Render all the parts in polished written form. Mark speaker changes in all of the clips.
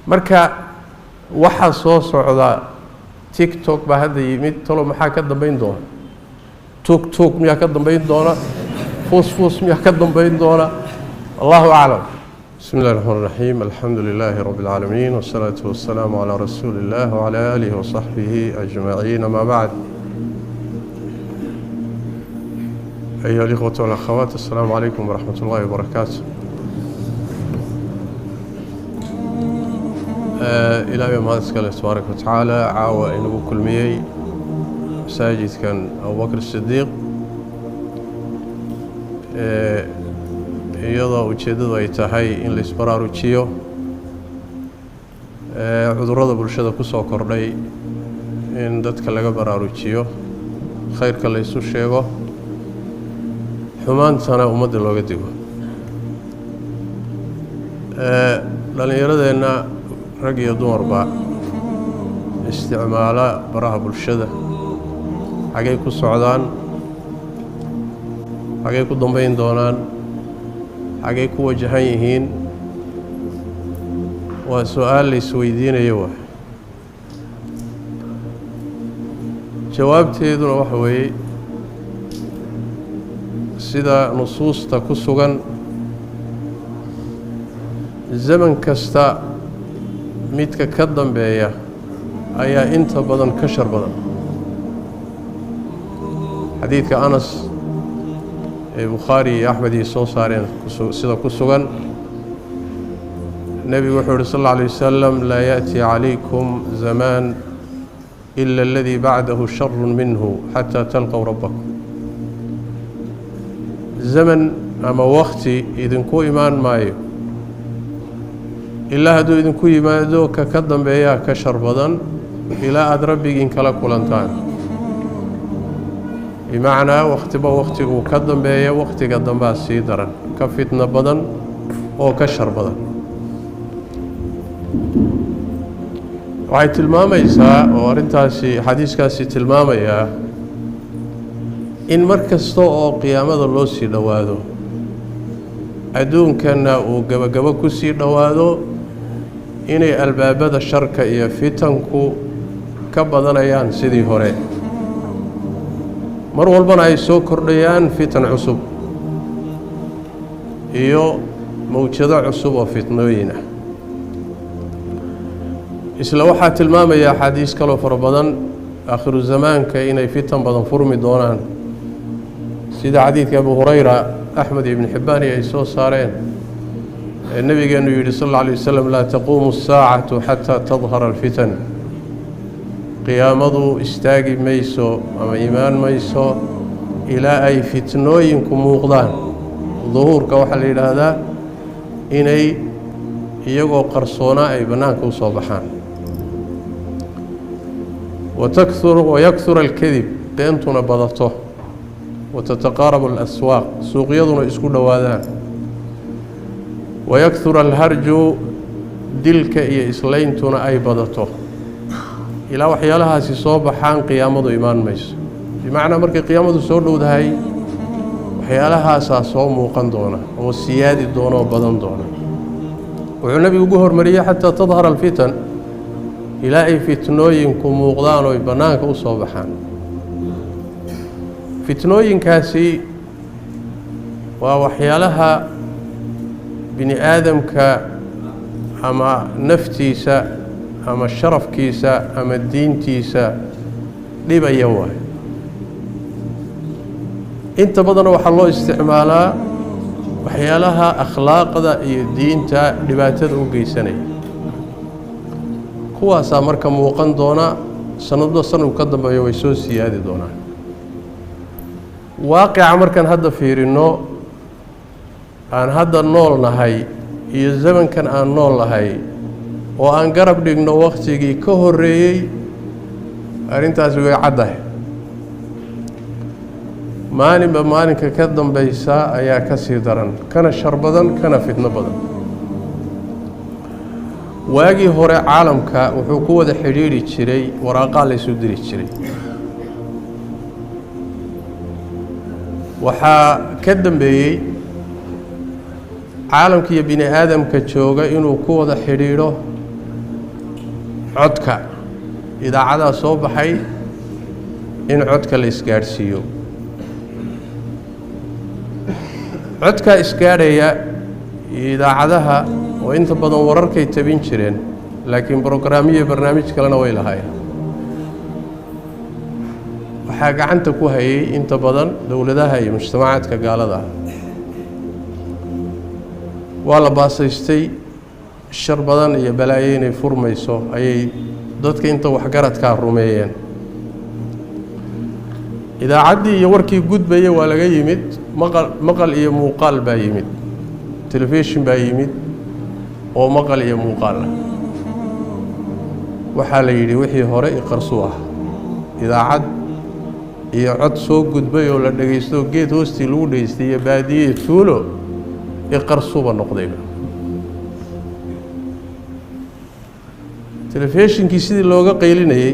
Speaker 1: marka waxa soo socda TikTok baa hadda yimid talo maxaa ka dambeyn doona tuk miyaa ka dambeyn doona fus miyaa ka dambeyn doona Allahu a'lam. بسم الله الرحمن الرحيم الحمد لله رب العالمين والصلاة والسلام على رسول الله وعلى آله وصحبه أجمعين ما بعد. أيها الإخوة والأخوات السلام عليكم ورحمة الله وبركاته. إلى يوم هذا سكال تبارك وتعالى عاوى إنه كل مية مساجد كان أبو بكر الصديق iyadoo ujeedadu ay tahay in la isbaraarujiyo cudurrada bulshada ku soo kordhay in dadka laga baraarujiyo khayrka la isu sheego xumaantana ummadda looga digo dhalinyaradeenna rag iyo dumarba isticmaala baraha bulshada xagay ku socdaan xagay ku dambeyn doonaan xagay ku wajahan yihiin waa su'aal la isweydiinayo waa jawaabteeduna waxa weeye sida nusuusta ku sugan zaman kasta midka ka dambeeya ayaa inta badan ka shar badan xadiidka Anas Bukhari أحمد يسوع صارين سيدا كسوغان النبي وحده صلى الله عليه وسلم لا يأتي عليكم زمان إلا الذي بعده شر منه حتى تلقوا ربكم زمن أما وقتي إذن كو إيمان مايو إلا هدو إذن كو إيمان دو كقدم بيا كشر بدن إلا أدربي إن كلا كولانتان بمعنى وقتي وكدن بيا وقتي قدم بها سيدرا كفتنا بدن أو كشر بدن waxay tilmaamaysaa oo arintaasi xadiiskaasi tilmaamaya in markasta oo qiyaamada loo sii dhawaado adduunkana uu gabagabo ku sii dhawaado inay albaabada sharka iyo fitanku ka badanayaan sidii hore mar walbana ay soo kordhayaan fitan cusub iyo mawjado cusub oo fitnooyin ah isla waxaa tilmaamaya xadiis kale fara badan aakhiru zamaanka inay fitan badan furmi doonaan sida xadiidka Abu Hurayra Ahmad ibn Hibban ay soo saareen nabigeenu yiri sallallahu alayhi wasallam la taqumu as-saa'atu hatta tadhhara al-fitan qiyaamadu istaagi mayso ama iimaan mayso ilaa ay fitnooyinku muuqdaan dhuhurka waxa la yiraahdaa inay iyagoo qarsoona ay banaanka u soo baxaan ويكثر الكذب بينتنا بدته وتتقارب الأسواق سوق يضنا اسكو دواذان ويكثر الهرج دلك إيا إسلينتنا أي بدته إلى وحيالها سيصوب حان قيامة إيمان ميس بمعنى مركي قيامة سودو دهي وحيالها ساسوم وقندونا والسيادة دونا وبدن دونا والنبي يقول مريا حتى تظهر الفتن إلى أي فتنوين كموقدان ويبنانك وصوبحان فتنوين كاسي ووحيالها بني آدم أما نفتيسا أما الشرف كيسا أما الدين تيسا ليبا يوه انت بدنا وحالله استعمالا وحيالها أخلاق ذا الدين تا لباتد وقيساني kuwaasaa marka muuqan doona sanadba sanad ka dambeeyo way soo siyaadi doonaan waaqica markan hadda fiirino aan hadda nool nahay iyo zamankan aan nool nahay oo aan garab dhigno waqtigii ka horeeyay arintaas way caddahay maalinka ka dambaysa ayaa ka sii daran kana shar badan kana fitno badan waagii hore caalamka wuxuu ku wada xiriiri jiray waraaqo la isu diri jiray waxaa ka dambeeyay caalamka iyo bini aadamka jooga inuu ku wada xiriiro codka idaacadaha soo baxay in codka la isgaadhsiiyo codka isgaadhaya idaacadaha oo inta badan wararkay tabin jireen laakiin brograamiyo barnaamij kalena way lahaayeen waxaa gacanta ku hayay inta badan dowladaha iyo mujtamacaadka gaalada waa la baasaystay shar badan iyo balaayo inay furmayso ayay dadka inta waxgaradkaa rumeeyeen idaacaddii iyo warkii gudbaya waa laga yimid maqal iyo muuqaal baa yimid telefishin baa yimid oo maqal iyo muuqaal ah waxaa la yidhi wixii hore iqarsu ah idaacad iyo cod soo gudbay oo la dhagaysto geed hoostii lagu dhageystay iyo baadiye tuulo iqarsuba noqdayba telefishinkii sidii looga qaylinayay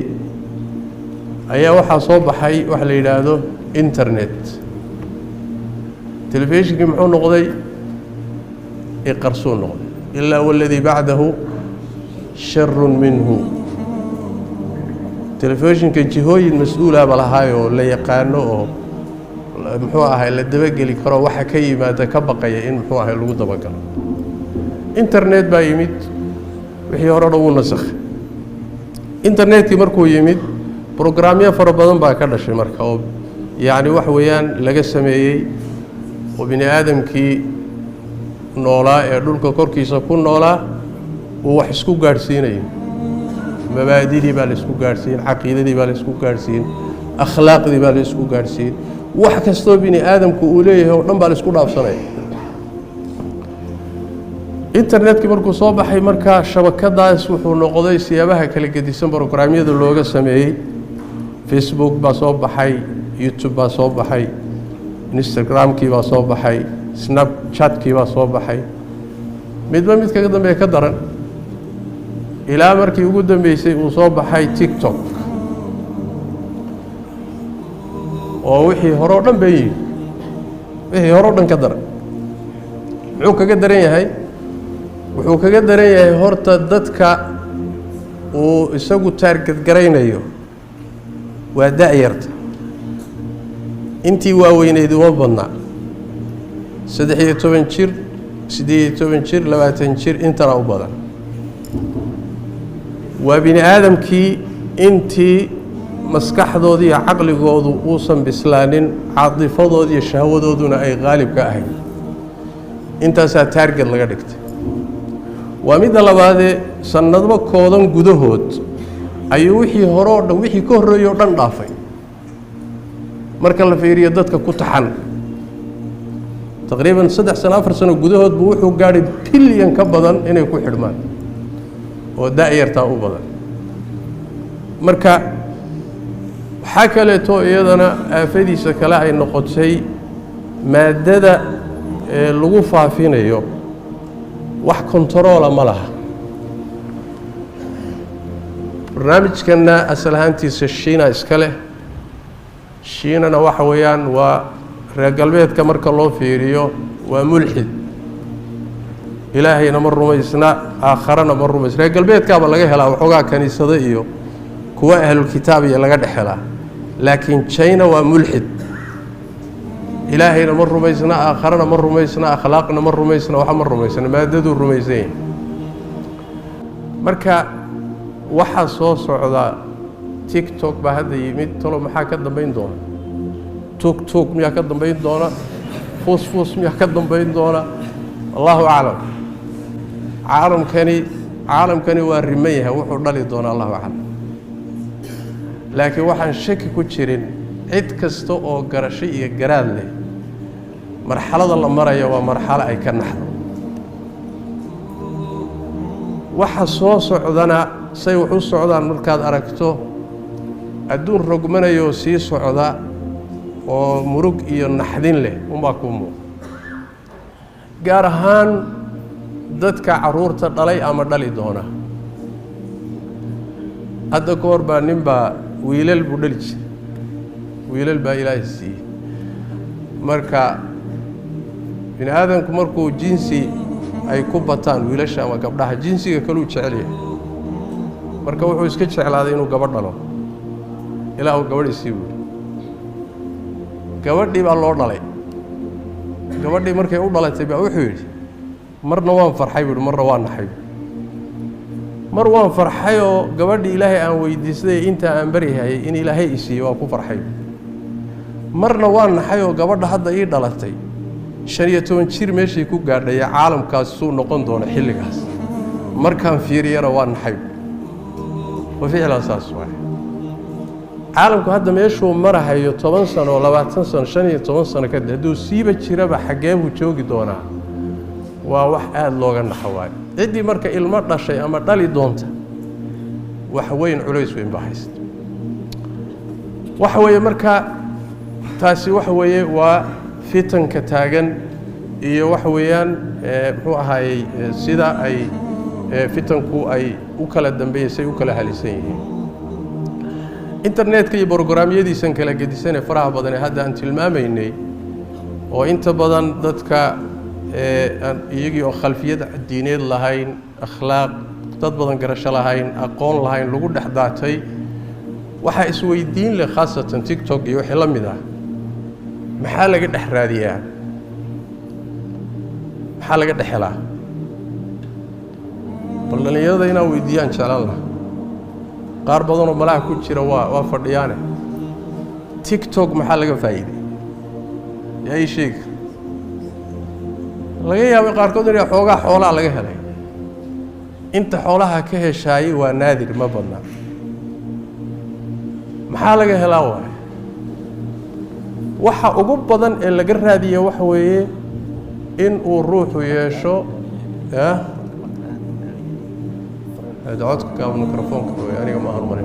Speaker 1: ayaa waxaa soo baxay wax la yidhaahdo internet telefishinkii muxuu noqday iqarsuu noqday ilaa waladii bacdahu sharun minhu telefishinka jihooyin mas-uulaaba lahaay oo la yaqaano oo muxuu ahay la dabageli karo waxa ka yimaada ka baqaya in muxuu ahay lagu dabagalo internet baa yimid wixii hore dhan wuu nasakhay internetkii markuu yimid brograamyo fara badan baa ka dhashay marka oo yacni wax weeyaan laga sameeyey oo bini aadamkii noolaa ee dhulka korkiisa ku noolaa uu wax isku gaadhsiinayo mabaadidii baa la isku gaadhsiin caqiidadii baa la isku gaadhsiin akhlaaqdii baa la isku gaadhsiin wax kastoo bini aadamku uu leeyahay oo dhan baa la isku dhaafsanaya internetkii markuu soo baxay markaa shabakadaas wuxuu noqday siyaabaha kala gedisan brograamyada looga sameeyey facebook baa soo baxay youtube baa soo baxay instagramkii baa soo baxay snapchatkii baa soo baxay midba mid kaga dambeeya ka daran ilaa markii ugu dambeysay uu soo baxay tiktok oo wixii hore oo dhan bay yihiin wixii hore oo dhan ka daran muxuu kaga daran yahay wuxuu kaga daran yahay horta dadka uu isagu taargadgaraynayo waa da'yarta intii waaweyneyd uma badnaa 13 jir 18 jir 20 jir intana u badan waa bini aadamkii intii maskaxdooda iyo caqligoodu uusan bislaanin caadifadooda iyo shahwadooduna ay qaalib ka ahayd intaasaa taarget laga dhigtay waa midda labaadee sannadba koodan gudahood ayuu wixii hore oo dhan wixii ka horreeyey oo dhan dhaafay marka la fiiriyo dadka ku taxan taqriiban 3 sano 4 sano gudahood buu wuxuu gaadhay bilyan ka badan inay ku xidhmaan oo da'yartaa u badan marka waxaa kaleeto iyadana aafadiisa kale ay noqotay maadada lagu faafinayo wax kontaroola ma laha barnaamijkanna asal ahaantiisa shiina iska leh shiinana waxa weeyaan waa reer galbeedka marka loo fiiriyo waa mulxid ilaahayna ma rumaysna aakharana ma rumaysna reer galbeedkaaba laga helaa waxoogaa kaniisado iyo kuwa ahlulkitaab iyo laga dhex helaa laakiin china waa mulxid ilaahayna ma rumaysna aakharana ma rumaysna akhlaaqna ma rumaysna waxa ma rumaysna maadaduu rumaysan yahay marka waxaa soo socda tiktok baa hadda yimid talo maxaa ka dambayn doona tugtug miyaa ka dambayn doona fuusfuus miyaa ka dambayn doona allahu aclam caalamkani waa riman yahay wuxuu dhali doona allahu aclam laakiin waxaan shaki ku jirin cid kasta oo garasho iyo garaad leh marxalada la maraya waa marxalo ay ka naxdo waxa soo socdana say wax u socdaan markaad aragto adduun rogmanayoo sii socda oo murug iyo naxdin leh unbaa kuu muuqa gaar ahaan dadka carruurta dhalay ama dhali doona hadda ka hor baa nin baa wiilal buu dhali jiray wiilal baa ilaahay siiyey marka bini aadamku markuu jinsi ay ku bataan wiilasha ama gabdhaha jinsiga kaluu jecel yahay marka wuxuu iska jeclaaday inuu gabadh dhalo ilaahu gabadh isii buuri gabadhii baa loo dhalay gabadhii markay u dhalatay baa wuxuu yidhi marna waan farxay buuri marna waan naxay mar waan farxay oo gabadhii ilaahay aan weydiistay inta aan barihayay in ilaahay isiiyo waa ku farxay marna waan naxay oo gabadha hadda ii dhalatay 15 jir meeshii ku gaadhay caalamkaas soo noqon doona xilligaas markaan fiiriyana waan naxay وفعلا أساس واحد عالمك هذا ما يشوف مرة هي 10 سنة ولا 20 سنة شنية 10 سنة كده هدو سيبة شربة حجاب وجوجي دونا وواحد لوجنا حوالي عندي مركا المرة شيء أما دالي دونته وحوين علويس وين بحثت وحوي مركا تاسي وحوي وفتن كتاجن إيه وحويان هو هاي سيدا أي فتنكو أي وكالة دنبيسي وكالة هالسين إنترنت كي برنامج يدي سن كلا جدي سنة فرح بدن هذا أنت الماميني وإنت بدن ضدك يجي خلفية الدينية لهين أخلاق ضد بدن قرش لهين أقون لهين لقول حداتي وحيسوي الدين لخاصة تيك توك يوحلم ذا محل قد إحرادية محل قد إحلا والله يلا هنا ويديان إن شاء الله قار بدن وملاك كل شيء وفرديانه تيك توك محل فايدة يا أي شيء لقيه قار كودر يا حوجا حولا لقيه لي أنت حولها كه شيء ونادر ما بدنا محل هلاوه وح أجوب بدن اللي جر هذه وحوي إن الروح ويشو دعوتك كأو ميكروفونك يعني ما هرموني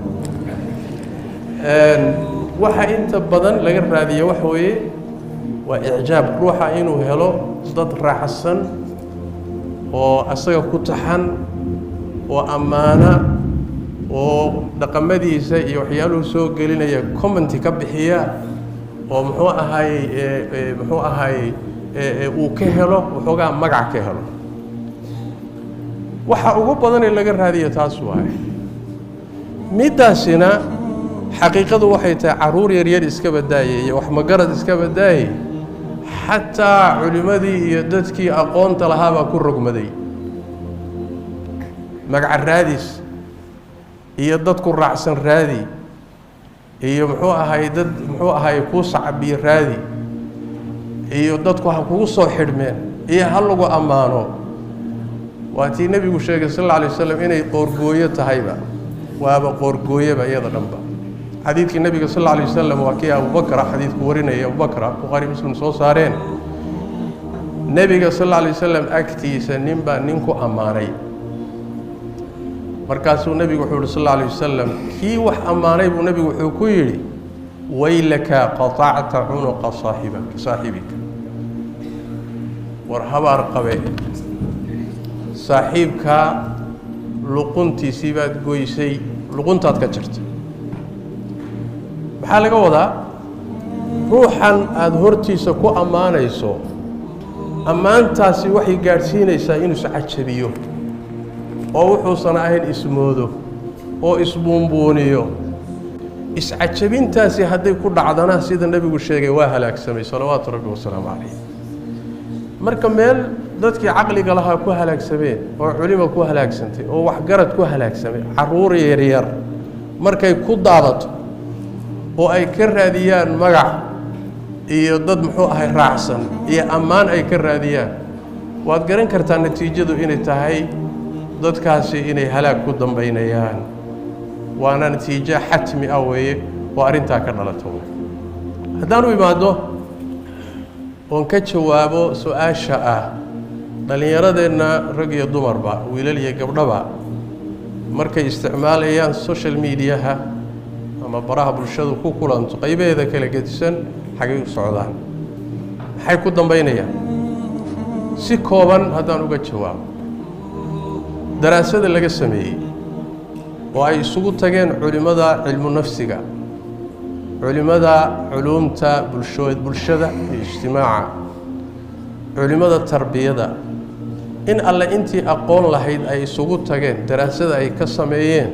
Speaker 1: waxa inta badan laga raadiyo wax weeye waa ijaab ruuxa inuu helo dad raaxsan oo asaga ku taxan oo amaana oo dhaqamadiisa iyo waxyaaluhu soo gelinaya comment ka bixiya oo muxuu ahaay uu ka helo wuxuuga magac ka helo waxa ugu badan ee laga raadiyo taas waay midaasina xaqiiqadu waxay tahay caruur yar yar iska badaayay iyo wax magarad iska badaayay xataa culimadii iyo dadkii aqoonta lahaaba ku rogmaday magac raadis iyo dadku raacsan raadi iyo muxuu ahaay ku sacabi raadi iyo dadku ha kugu soo xidhmeen iyo hal lagu amaano waatii nabigu sheegay sallallahu alayhi wasallam inay qoorgooyo tahayba waaba qoorgooyaba iyada dhanba حديث النبي صلى الله عليه وسلم وكي أبو بكر حديث كورينا يا أبو بكر بخاري مسلم صارين النبي صلى الله عليه وسلم أكتي سنبا ننكو أماني مركز النبي صلى الله عليه وسلم كي وح أماني النبي وحكيري ويلك قطعت عنق صاحبك ورهب رقبه صاحبك لقنتي سيبات قويسي لقنتات كجرت maxaa laga wadaa ruuxan aad hortiisa ku amaanayso amaantaasi waxay gaarsiinaysaa inuu sacajabiyo oo wuxuusan ahayn ismoodo oo isbuunbuuniyo iscajabintaasi hadday ku dhacdana sida nabigu sheegay waa halaagsamay salawaatu rabbi wasalaamu calayh marka meel dadkii caqliga lahaa ku halaagsameen oo culimo ku halaagsantay oo waxgarad ku halaagsamay caruur yaryar markay ku daadato oo ay ka raadiyaan magac iyo dad muxuu ahay raacsan iyo amaan ay ka raadiyaan waad garan kartaa natiijadu inay tahay dadkaasi inay halaag ku dambeynayaan waana natiijo xatmi ah weeye oo arintaa ka dhalato haddaan u imaado oon ka jawaabo su-aasha ah dhallinyaradeenna rag iyo dumarba wiilal iyo gabdhaba markay isticmaalayaan social mediaha ama baraha bulshadu ku kulanto qaybaheeda kala gedisan xagay u socdaan maxay ku dambeynayaan si kooban haddaan uga jawaabo daraasada laga sameeyey oo ay isugu tageen culimada cilmu nafsiga culimada culumta bulshada iyo ijtimaaca culimada tarbiyada in alla intii aqoon lahayd ay isugu tageen daraasada ay ka sameeyeen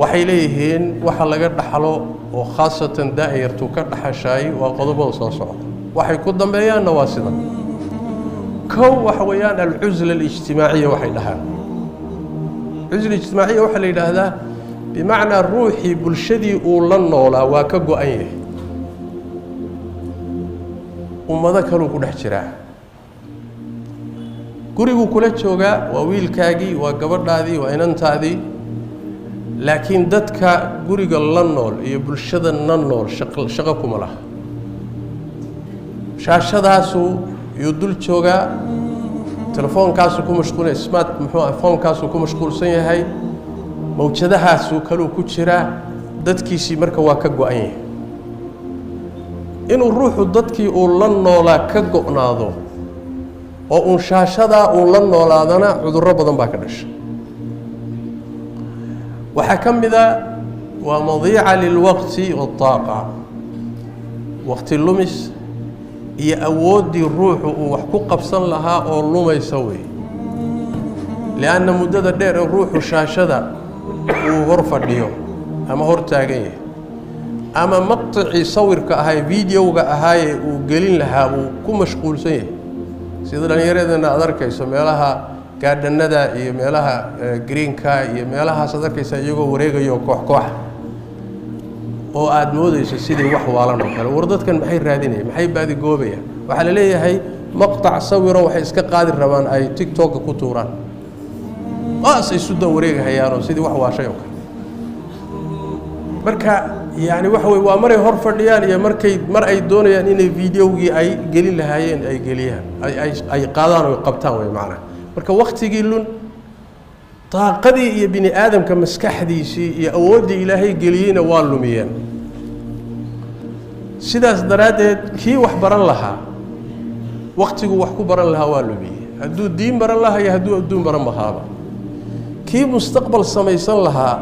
Speaker 1: waxay leeyihiin waxa laga dhaxlo oo khaasatan daa'irtu ka dhaxashay waa qodobada soo socda waxay ku dambeeyaanna waa sida kow waxa weeyaan al-cuzla al-ijtimaaciya waxay dhahaan cuzla ijtimaaciya waxa la yidhaahdaa bimacnaa ruuxii bulshadii uu la noolaa waa ka go-an yahay ummado kaluu ku dhex jiraa guriguu kula joogaa waa wiilkaagii waa gabadhaadii waa inantaadii laakiin dadka guriga la nool iyo bulshada la nool shaqo kuma laha shaashadaasuu yuu dul joogaa telefoonkaasuu ku mashquulay smart foonkaasuu ku mashquulsan yahay mawjadahaasuu kaluu ku jiraa dadkiisii marka waa ka go-an yahay inuu ruuxu dadkii uu la noolaa ka go-naado oo uun shaashadaa uu la noolaadana cudurro badan baa ka dhashay waxaa ka mid a waa madiica lilwaqti waالطaaqa waqti lumis iyo awooddii ruuxu uu wax ku qabsan lahaa oo lumaysa wey lianna muddada dheer ee ruuxu shaashada uu hor fadhiyo ama hor taagan yahay ama maqticii sawirka ahaa videowga ahaayee uu gelin lahaa uu ku mashquulsan yahay sida dhallinyaradeenna aad arkayso meelaha gaadhanada iyo meelaha greenka iyo meelahaas aad arkaysa iyagoo wareegayo koox koox oo aad moodayso sidii wax waalan oo kale war dadkan maxay raadinayaan maxay baadigoobayaan waxaa la leeyahay maqtac sawiro waxay iska qaadi rabaan ay tiktoka ku tuuraan waas ay sudan wareegahayaanoo sidii wax waashay oo kale marka yani waxa wey waa maray hor fadhiyaan iyo mar ay doonayaan inay videowgii ay gelin lahaayeen ay geliyaan ay qaadaan oo qabtaan wey macnaha marka waktigii lun daaqadii iyo bini aadamka maskaxdiisii iyo awooddii ilaahay geliyeyna waa lumiyeen sidaas daraaddeed kii wax baran lahaa waktigu wax ku baran lahaa waa lumiyey hadduu diin baran lahaa iyo hadduu adduun baran lahaaba kii mustaqbal samaysan lahaa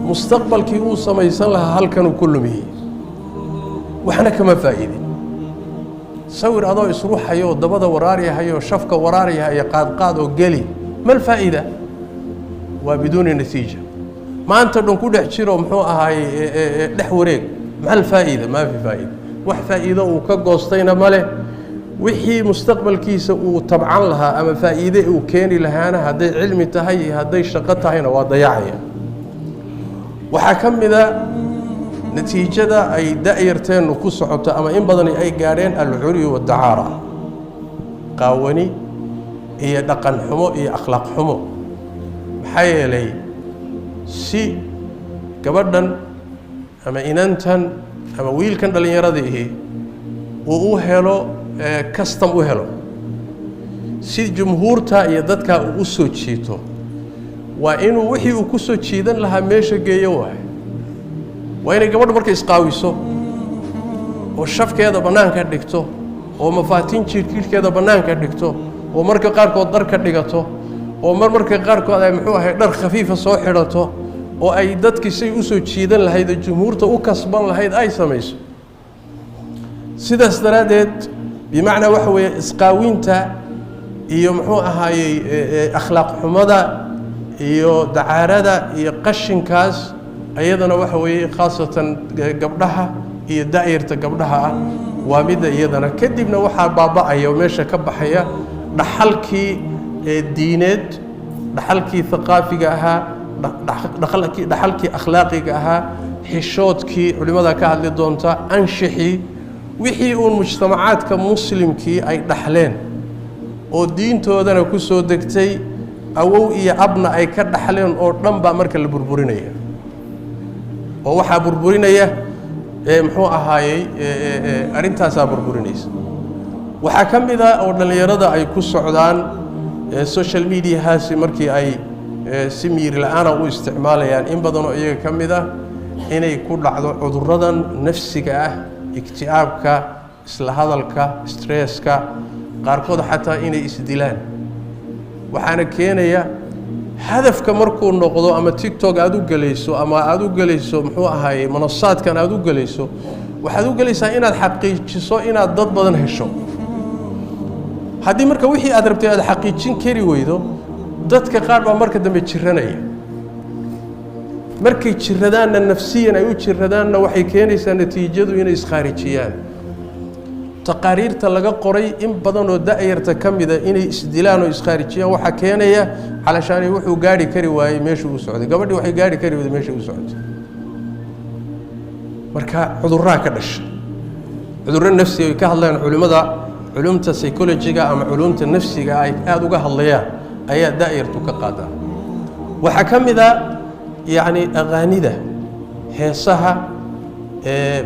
Speaker 1: mustaqbalkii uu samaysan lahaa halkanuu ku lumiyey waxna kama faa'iidin sawir adoo isruuxayo oo dabada waraaryahayo shafka waraaryahayo qaadqaad oo geli mal faa'ida waa biduuni natiija maanta dhan ku dhex jiro muxuu ahaay dhex wareeg mal faa'ida maa fi faa'ida wax faa'iido uu ka goostayna male wixii mustaqbalkiisa uu tabcan lahaa ama faa'iide uu keeni lahaana hadday cilmi tahay iyo hadday shaqo tahayna waa dayacaya waxaa ka mid a natiijada ay da'yarteennu ku socoto ama in badani ay gaadheen alcuryu wadacaara qaawani iyo dhaqan xumo iyo akhlaaq xumo maxaa yeelay si gabadhan ama inantan ama wiilkan dhallinyaradii uu u helo custom u helo si jumhuurta iyo dadkaa uu u soo jiito waa inuu wixii uu ku soo jiidan lahaa meesha geeyo waayo waa inay gabadhu marka isqaawiso oo shafkeeda bannaanka dhigto oo mafaatiin jirhkeeda bannaanka dhigto oo marka qaarkood dhar ka dhigato oo marmarka qaarkood ay muxuu ahay dhar khafiifa soo xidhato oo ay dadkii say u soo jiidan lahayd oo jumhuurta u kasban lahayd ay samayso sidaas daraaddeed bimacnaa waxa weeye isqaawinta iyo muxuu ahaayey akhlaaq xumada iyo dacaarada iyo qashinkaas ayadana waxa weeye khaasatan gabdhaha iyo da'yarta gabdhaha ah waa midda iyadana kadibna waxaa baaba'aya oo meesha ka baxaya dhaxalkii diineed dhaxalkii thaqaafiga ahaa dhaxalkii akhlaaqiga ahaa xishoodkii culimmada ka hadli doonta anshixii wixii uun mujtamacaadka muslimkii ay dhaxleen oo diintoodana ku soo degtay awow iyo abna ay ka dhaxleen oo dhan baa marka la burburinaya oo waxaa burburinaya muxuu ahaayey arrintaasaa burburinaysa waxaa ka mid a oo dhallinyarada ay ku socdaan social mediahaasi markii ay si miiri la-aana u isticmaalayaan in badanoo iyaga ka mid ah inay ku dhacdo cudurradan nafsiga ah igti'aabka isla hadalka stresska qaarkood xataa inay isdilaan waxaana keenaya hadafka markuu noqdo ama tiktok aad u gelayso ama aad u gelayso muxuu ahaayey manasaadkan aad u gelayso waxaad u gelaysaa inaad xaqiijiso inaad dad badan hesho haddii marka wixii aad rabtay aad xaqiijin kari weydo dadka qaar baa marka dambe jiranaya markay jiradaanna nafsiyan ay u jiradaanna waxay keenaysaa natiijadu inay iskaarijiyaan taqaariirta laga qoray in badan oo da'yarta ka mida inay isdilaan oo iskaarijiyaan waxaa keenaya calashaani wuxuu gaari kari waayey meeshuu u socday gabadhii waxay gaari kari wayday meeshii u socotay marka cudurraa ka dhasha cudurro nafsi ay ka hadlayaan culimada culumta psychologiga ama culumta nafsiga ay aad uga hadlayaan ayaa da'yartu ka qaadaa waxaa ka mid a yacni aqaanida heesaha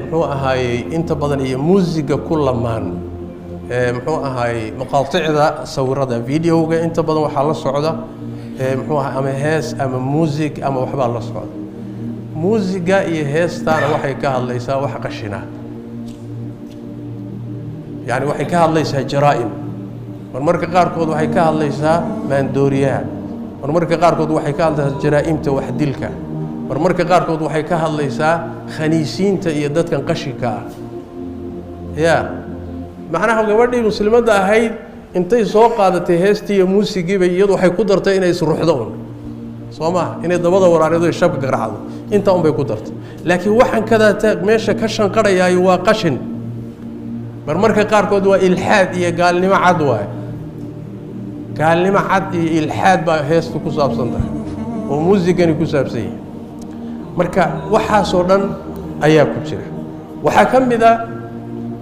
Speaker 1: muxuu ahaayey inta badan iyo muusiga ku lamaan muxuu ahaayey maqaaticda sawirada videoga inta badan waxaa la socda muxuu ahaa ama hees ama muusig ama waxbaa la socda muusiga iyo heestaana waxay ka hadlaysaa wax qashina yani waxay ka hadlaysaa jaraa'im marmarka qaarkood waxay ka hadlaysaa maandooriyaha marmarka qaarkood waxay ka hadlaysaa jaraa'imta wax dilka marmarka qaarkood waxay ka hadlaysaa khaniisiinta iyo dadkan qashinka ah ya macnaha gabadhii muslimadda ahayd intay soo qaadatay heestii iyo muusigiiba iyadu waxay ku dartay inay isruuxdo un soo maaha inay dabada waraarido iyo shabka garacdo intaa un bay ku dartay laakiin waxaan kadaata meesha ka shanqarhayaayo waa qashin marmarka qaarkood waa ilxaad iyo gaalnimo cad waaye gaalnimo cad iyo ilxaad baa heestu ku saabsan tahay oo muusigani ku saabsan yahay marka waxaasoo dhan ayaa ku jira waxaa ka mid a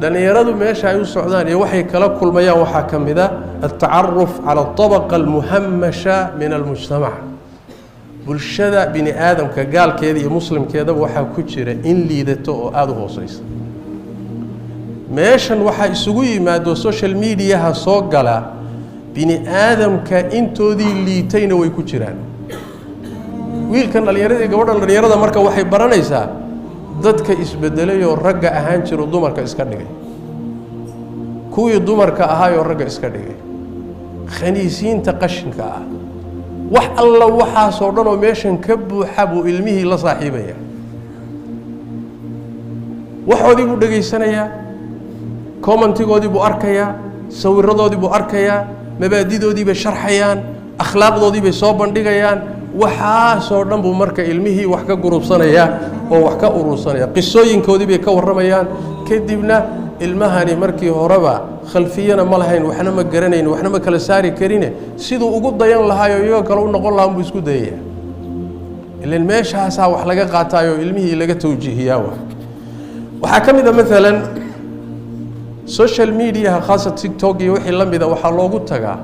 Speaker 1: dhallinyaradu meesha ay u socdaan iyo waxay kala kulmayaan waxaa ka mid a altacaruf cala altabaqa almuhamasha min almujtamac bulshada bini aadamka gaalkeeda iyo muslimkeedaba waxaa ku jira in liidato oo aada u hooseysa meeshan waxaa isugu yimaado social mediaha soo gala bini aadamka intoodii liitayna way ku jiraan wiilkan dhallinyarada iyo gabadhan dhallinyarada marka waxay baranaysaa dadka isbedelay oo ragga ahaan jiro dumarka iska dhigay kuwii dumarka ahaayoo ragga iska dhigay khaniisiinta qashinka ah wax alla waxaasoo dhan oo meeshan ka buuxa buu ilmihii la saaxiibaya waxoodii buu dhegaysanayaa commentigoodii buu arkayaa sawiradoodii buu arkayaa mabaadidoodii bay sharxayaan akhlaaqdoodii bay soo bandhigayaan waxaasoo dhan buu marka ilmihii wax ka gurubsanaya oo wax ka urursanaya qisooyinkoodii bay ka warramayaan kadibna ilmahani markii horeba khalfiyana ma lahayn waxna ma garanayn waxna ma kala saari karine siduu ugu dayan lahaayoo iyagoo kale u noqon lahaa buu isku dayaya ilan meeshaasaa wax laga qaataayoo ilmihii laga tawjiihiyaa waxaa ka mid a maalan social mediaha khaasa tiktok iyo wixii la mida waxaa loogu tagaa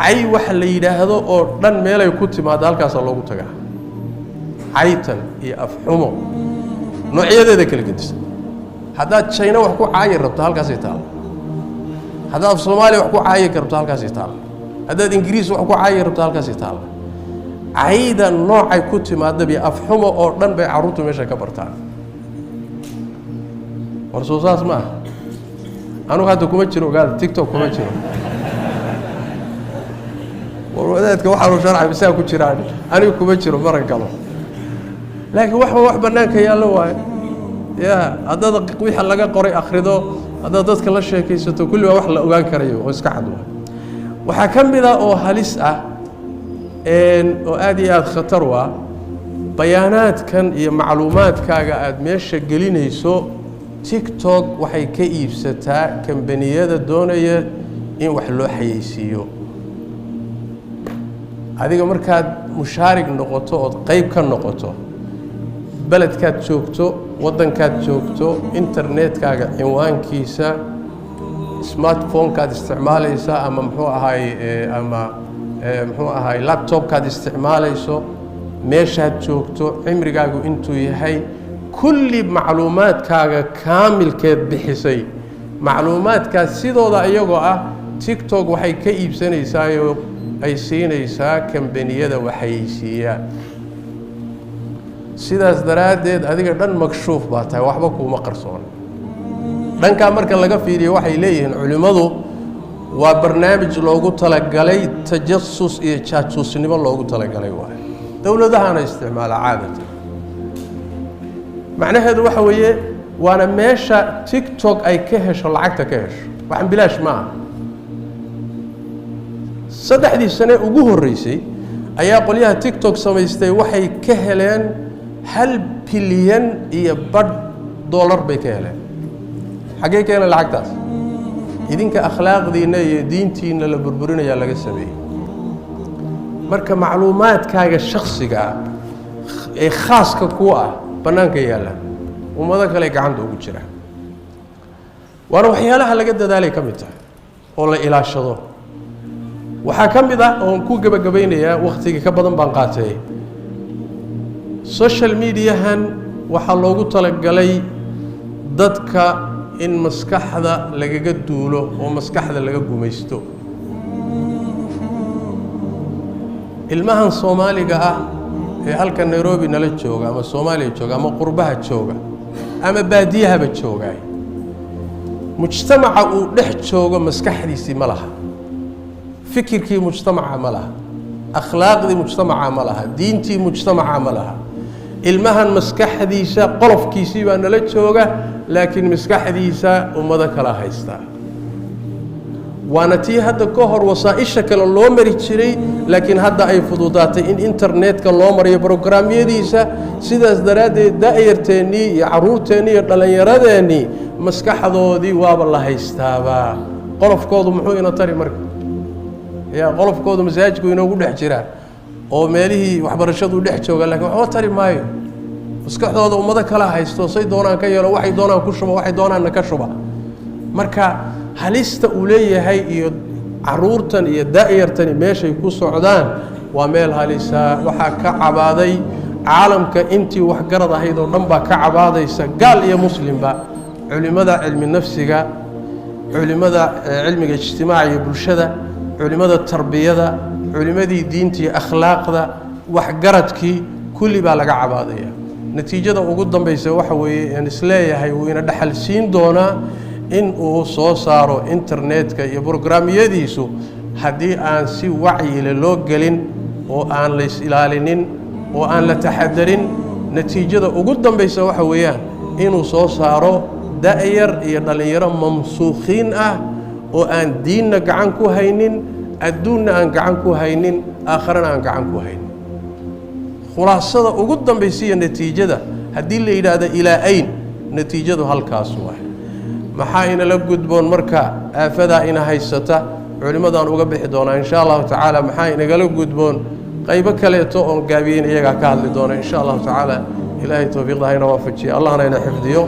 Speaker 1: cay waxa la yidhaahdo oo dhan meelay ku timaado halkaasaa loogu tagaa caytan iyo afxumo noocyadeeda kala gedisan haddaad china wax ku caayi rabto halkaasay taalla haddaad af soomaaliya wax ku caayi rabto halkaasay taalla haddaad ingiriis wax ku caayi rabto halkaasay taalla cayda noocay ku timaadaba afxumo oo dhan bay carruurtu meesha ka bartaan war soo saas ma aha anugu hadda kuma jiro ogaada tiktok kuma jiro warwadaadka waxaanu sharcay bisaa ku jiraan anigu kuma jiro maran galo laakiin wax bannaanka yaallo waaye ya haddaad wixii laga qoray akhrido haddaad dadka la sheekaysato kulli waa wax la ogaan karayo oo iska cad waay waxaa ka mid ah oo halis ah oo aad iyo aad khatar u ah bayaanaadkan iyo macluumaadkaaga aad meesha gelinayso tiktok waxay ka iibsataa kambaniyada doonaya in wax loo xayeysiiyo adiga markaad mushaarig noqoto ood qayb ka noqoto beledkaad joogto waddankaad joogto internetkaaga cinwaankiisa smartphonekaad isticmaalaysa ama muxuu ahaay laptopkaad isticmaalayso meeshaad joogto cimrigaagu intuu yahay kulli macluumaadkaaga kaamilkeed bixisay macluumaadkaas sidooda iyagoo ah tiktok waxay ka iibsanaysaayoo ay siinaysaa kambaniyada waxayeysiiyaa sidaas daraaddeed adiga dhan makshuuf baa tahay waxba kuuma qarsoon dhankaa marka laga fiiriyo waxay leeyihiin culimmadu waa barnaamij loogu talagalay tajasus iyo jaajuusnimo loogu talagalay waayo dowladahana isticmaala caadatan macnaheedu waxa weeye waana meesha tiktok ay ka hesho lacagta ka hesho waxaan bilaash ma aha 3 sane ugu horreysay ayaa qolyaha TikTok samaystay waxay ka heleen 1 bilyan iyo badh dollar bay ka heleen xagee keenay lacagtaas idinka akhlaaqdiina iyo diintiina la burburinaya laga sameeyay marka macluumaadkaaga shakhsiga ah ee khaaska ku ah banaanka yaala ummada kale gacanta ugu jira waana waxyaalaha laga dadaalay ka mid tahay oo la ilaashado waxaa ka mid ah oon ku gabagabaynayaa waqtiga ka badan baan qaatay social mediahan waxaa loogu talagalay dadka in maskaxda lagaga duulo oo maskaxda laga gumaysto ilmahan Soomaaliga ah ee halka Nairobi nala jooga ama Soomaaliya jooga ama qurbaha jooga ama baadiyahaba jooga mujtamaca uu dhex joogo maskaxdiisi ma laha fikirkii mujtamaca ma laha akhlaaqdii mujtamaca ma laha diintii mujtamaca ma laha ilmahan maskaxdiisa qolofkiisii baa nala jooga laakiin maskaxdiisa ummada kala haysta waana tii hadda ka hor wasaa'isha kale loo mari jiray laakiin hadda ay fududaatay in internetka loo mariyo programyadiisa sidaas daraadeed daa'irteennii iyo caruurteennii iyo dhallinyaradeenii maskaxdoodii waaba la haystaaba qolofkoodu muxuu ina tari marka yaa qolofkoodu masaajidku inoogu dhex jiraa oo meelihii waxbarashadu dhex jooga laakiin waxba tari maayo maskaxdooda ummada kala haysto say doonaan ka yeelo waxay doonaan ku shuba waxay doonaanna ka shuba marka halista uu leeyahay iyo caruurtan iyo daa'irtani meeshay ku socdaan waa meel halisa waxaa ka cabaaday caalamka intii wax garad ahayd oo dhan baa ka cabaadaysa gaal iyo muslimba culimada cilmi nafsiga culimada cilmiga ijtimaaciga iyo bulshada culimada tarbiyada culimadii diinta iyo akhlaaqda wax garadkii kulli baa laga cabaadaya natiijada ugu dambaysa waxa weeye in isleeyahay uu ina dhaxal siin doonaa in uu soo saaro internetka iyo programyadiisu haddii aan si wacyi loo gelin oo aan la is ilaalinin oo aan la taxadarin natiijada ugu dambaysa waxa weeyaan inuu soo saaro da'yar iyo dhalinyaro mamsuukhiin ah oo aan diinna gacan ku haynin adduunna aan gacan ku haynin aakharana aan gacan ku haynin khulaasada ugu dambaysa iyo natiijada haddii la yidhaahdo ilaa ayn natiijadu halkaas waay maxaa inala gudboon marka aafadaa ina haysata culimadaan uga bixi doonaa insha allahu tacaala maxaa inagala gudboon qaybo kaleeto oon gaabiyeyn iyagaa ka hadli doona insha allahu tacaala ilaahay towfiiqda hayna waafajiya allahna ina xifdiyo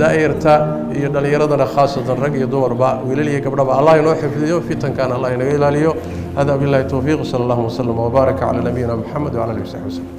Speaker 1: daa'irta iyo dhallinyaradana khaasatan rag iyo dumarba wiilal iyo gabdhaba allah inoo xifdiyo fitankan allah inaga ilaaliyo hada billahi towfiiq sala allahu wasalam wbaaraka calaa nabiyina maxamed wcala alihi wasaxbi wasallam